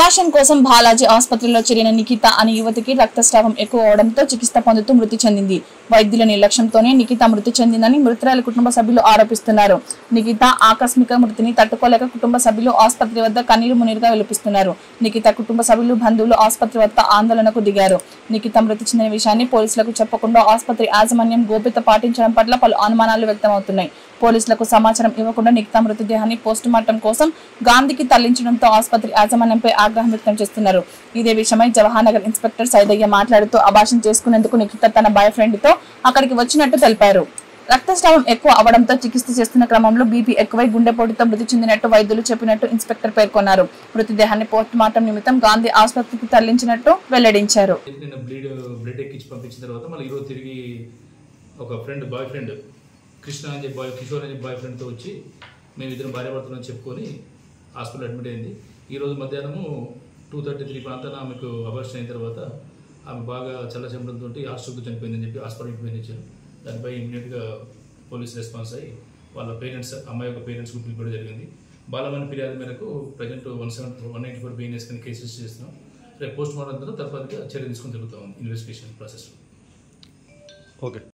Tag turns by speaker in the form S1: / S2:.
S1: Abortion కోసం బాలాజీ ఆసుపత్రిలో చేరిన నిఖిత అనే యువతికి రక్తస్రావం ఎక్కువ అవడంతో చికిత్స పొందుతూ మృతి చెందింది. వైద్యుల నిర్లక్ష్యంతోనే నిఖిత మృతి చెందిందని మృతురాలి కుటుంబ సభ్యులు ఆరోపిస్తున్నారు. నిఖిత ఆకస్మిక మృతిని తట్టుకోలేక కుటుంబ సభ్యులు ఆసుపత్రి వద్ద కన్నీరు మున్నీరుగా విలపిస్తున్నారు. నిఖిత కుటుంబ సభ్యులు బంధువులు ఆసుపత్రి వద్ద ఆందోళనకు దిగారు. నిఖిత మృతి చెందిన విషయాన్ని పోలీసులకు చెప్పకుండా ఆసుపత్రి యాజమాన్యం గోప్యత పాటించడం పట్ల పలు అనుమానాలు వ్యక్తమవుతున్నాయి. పోలీసులకు సమాచారం ఇవ్వకుండా నిఖిత మృతదేహాన్ని పోస్టుమార్టం కోసం గాంధీకి తరలించడంతో ఆసుపత్రి యాజమాన్యంపై ఆగ్రహం వ్యక్తం చేస్తున్నారు. ఇదే విషయమై జవహర్ నగర్ ఇన్స్పెక్టర్ సైదయ్య మాట్లాడుతూ అబార్షన్ చేసుకునేందుకు నిఖిత తన బాయ్ ఫ్రెండ్ తో అక్కడికి వచ్చినట్టు తెలిపారు. రక్తస్రావం ఎక్కువ అవడంతో చికిత్స చేస్తున్న క్రమంలో బీపీ ఎక్కువై గుండెపోటుతో మృతి చెందినట్టు వైద్యులు చెప్పినట్టు ఇన్స్పెక్టర్ పేర్కొన్నారు. మృతదేహాన్ని పోస్ట్ మార్టం నిమిత్తం గాంధీ ఆసుపత్రికి తరలించినట్టు వెల్లడించారు.
S2: కృష్ణ అని కిషోర్ అని బాయ్ ఫ్రెండ్తో వచ్చి మేమిద్దరం భార్యాభర్తలను చెప్పుకొని హాస్పిటల్ అడ్మిట్ అయింది. ఈరోజు మధ్యాహ్నము 2:33 ప్రాంతాన ఆమెకు అబార్షన్ అయిన తర్వాత ఆమె బాగా చల్లచెమ్మడంతో హాస్పిటల్తో చనిపోయిందని చెప్పి హాస్పిటల్ ఇంటిపోయింది ఇచ్చారు. దానిపై ఇమీడియట్గా పోలీస్ రెస్పాన్స్ అయ్యి వాళ్ళ పేరెంట్స్ అమ్మాయి యొక్క పేరెంట్స్కి పిలిపడం జరిగింది. బాలమని ఫిర్యాదు మేరకు ప్రజెంట్ 194 BNS కింద కేసెస్ చేస్తున్నాం. రేపు పోస్ట్ మార్టం తర్వాత చర్య తీసుకుని జరుగుతూ ఉంది ఇన్వెస్టిగేషన్ ప్రాసెస్.
S3: ఓకే.